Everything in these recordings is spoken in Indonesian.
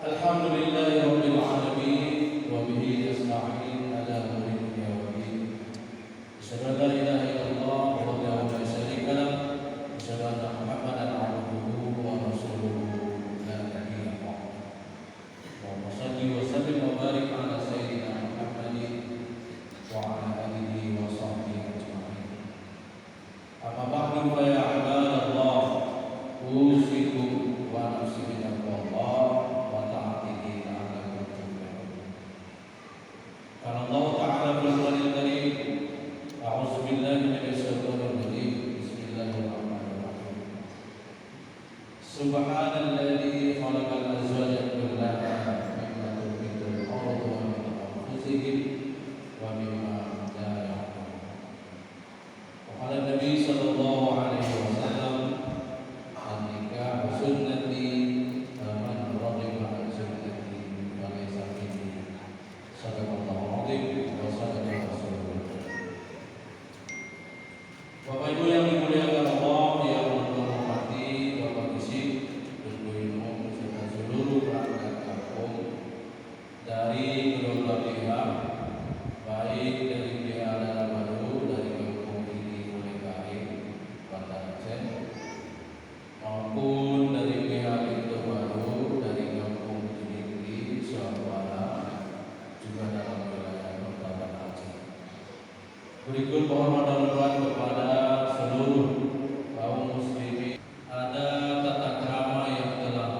Alhamdulillahirabbil alamin wa bihi nasta'in ala umuri dunya waddin. Asyhadu an la ilaha illallah wahdahu la syarika lah, asyhadu anna Muhammadan abduhu wa rasuluhu la nabiyya ba'dahu. Allahumma shalli wa sallim wa barik ala sayyidina Muhammadin wa ala alihi wa sahbihi ajma'in. Amma ba'du fa ya ibadallah, usikum wa nafsi bi taqwallah. Allah Ta'ala berfirman Karim, A'udzu billahi minasyaitonir rajim. Bismillahirrahmanirrahim. Subhanalladzi khalaqal azwaja kullaha mimma tunbitul ardu wa min anfusihim wa mimma la ya'lamun. Wa qala Nabi sallallahu alaihi wasallam, "An-nikahu sunnati, man raghiba an sunnati fa laysa minni." Sadaqallahu Bapak Ibu yang dimuliakan Allah, yang menghormati Bapak Isi, Ibu Inung, serta seluruh perangkat kampung dari kedua pihak, baik dari pihak Dalam Baru, dari kampung ini Mulai Banda Aceh, maupun dari pihak itu Baru, dari kampung ini Surabaya, juga dalam wilayah Banda Aceh. Berikut penghormatan kepada seluruh kaum muslimin. Ada tata krama yang telah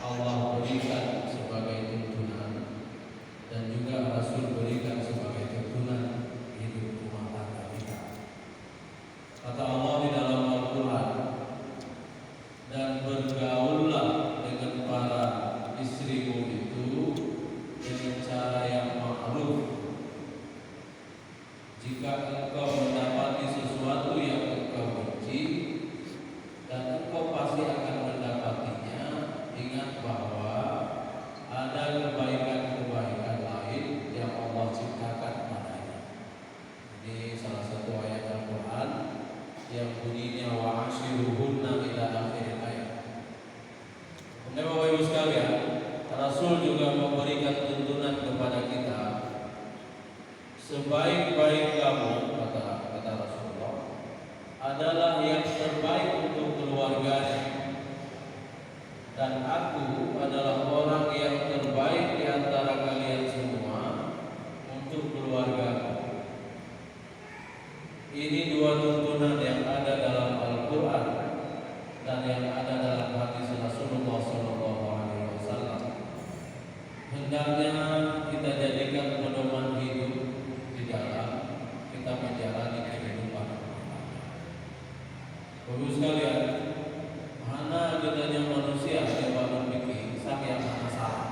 Allah berikan sebagai tuntunan dan juga Rasul berikan sebagai tuntunan hidup rumah tangga kita. Kata Allah di dalam Al-Quran, dan bergaullah dengan para istrimu itu dengan cara yang ma'ruf. Jika engkau mendapati sesuatu yang engkau benci, dan engkau pasti akan mendapatinya, ingat bahwa ada kebaikan-kebaikan lain yang Allah ciptakan padanya. Ini salah satu ayat Al-Quran yang bunyinya wa'ashiruhunna ila akhir ayat. Kemudian Bapak Ibu sekalian, Rasul juga memberikan tuntunan kepada kita, sebaik-baik kamu, kata Rasulullah, adalah yang terbaik untuk keluarganya, dan aku adalah orang yang terbaik di antara kalian semua untuk keluargaku. Ini dua tuntunan yang ada dalam Al-Quran dan yang ada dalam hadis Rasulullah SAW. Hendaknya kita jadikan pedoman hidup dalam kita menjalani kehidupan. Bapak sekalian, mana adanya manusia yang berpikir sang yang mana salah.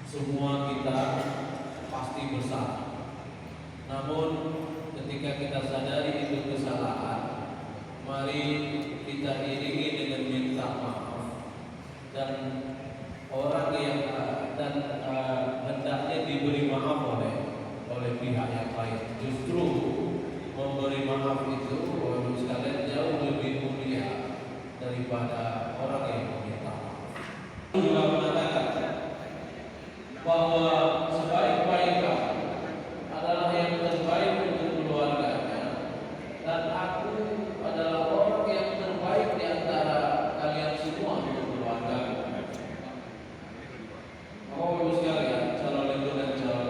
Semua kita pasti bersalah. Namun ketika kita sadari itu kesalahan, mari kita iringi dengan minta maaf dan orang yang hendaknya diberi maaf oleh pihak yang lain. Justru memberi maaf itu, Bapak sekalian, jauh lebih mulia daripada orang yang meminta maaf. Juga mengatakan bahwa sebaik-baik kamu adalah yang terbaik untuk keluarganya, dan aku adalah orang yang terbaik di antara kalian semua untuk keluarga. Bapak sekalian, calon itu dan calon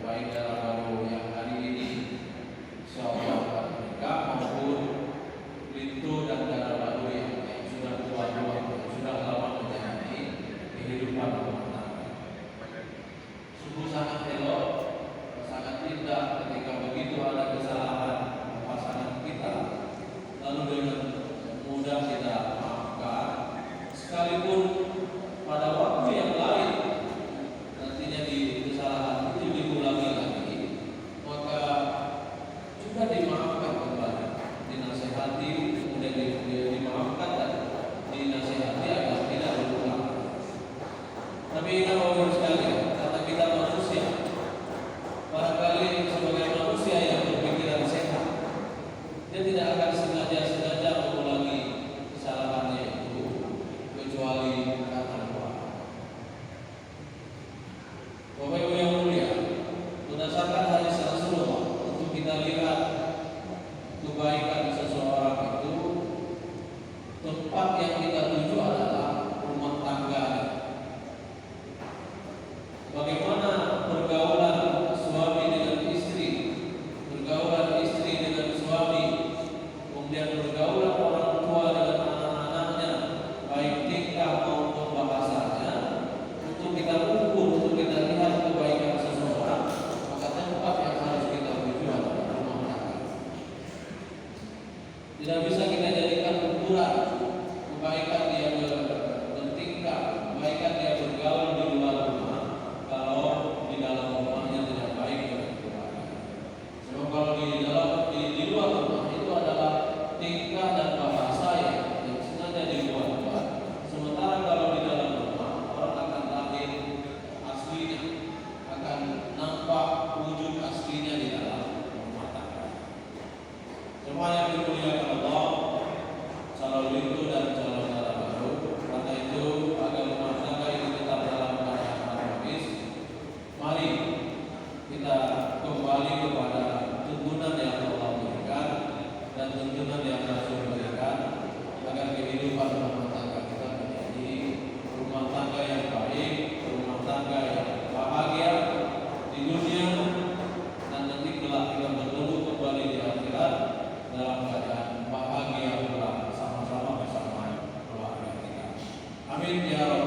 baik Dalam Baru yang hari ini insyaallah mereka maupun Lintu dan Dalam Baru yang sudah tua-tua, sudah lama menjalani kehidupan rumah tangga. kebaikan dia bertingkah, kebaikan dia bergaul di luar rumah, kalau di dalam rumahnya tidak baik dengan keluarga. Sebab kalau di luar rumah itu adalah tingkah dan bahasa yang sengaja dibuat-buat. Sementara kalau di dalam rumah orang akan lahir aslinya, akan nampak wujud aslinya di dalam rumah tangga. Semua yang dimuliakan Allah, calon itu dan calon darah baru. Karena itu agar rumah tangga ini tetap dalam keadaan harmonis, mari kita kembali kepada tuntunan yang Allah berikan dan tuntunan yang Rasul berikan, agar kehidupan rumah tangga kita menjadi rumah tangga yang baik, rumah tangga yang bahagia di dunia, dan nanti kelak kita bertemu kembali di akhirat dalam keadaan bahagia pula sama-sama bersama keluarga kita. Amin ya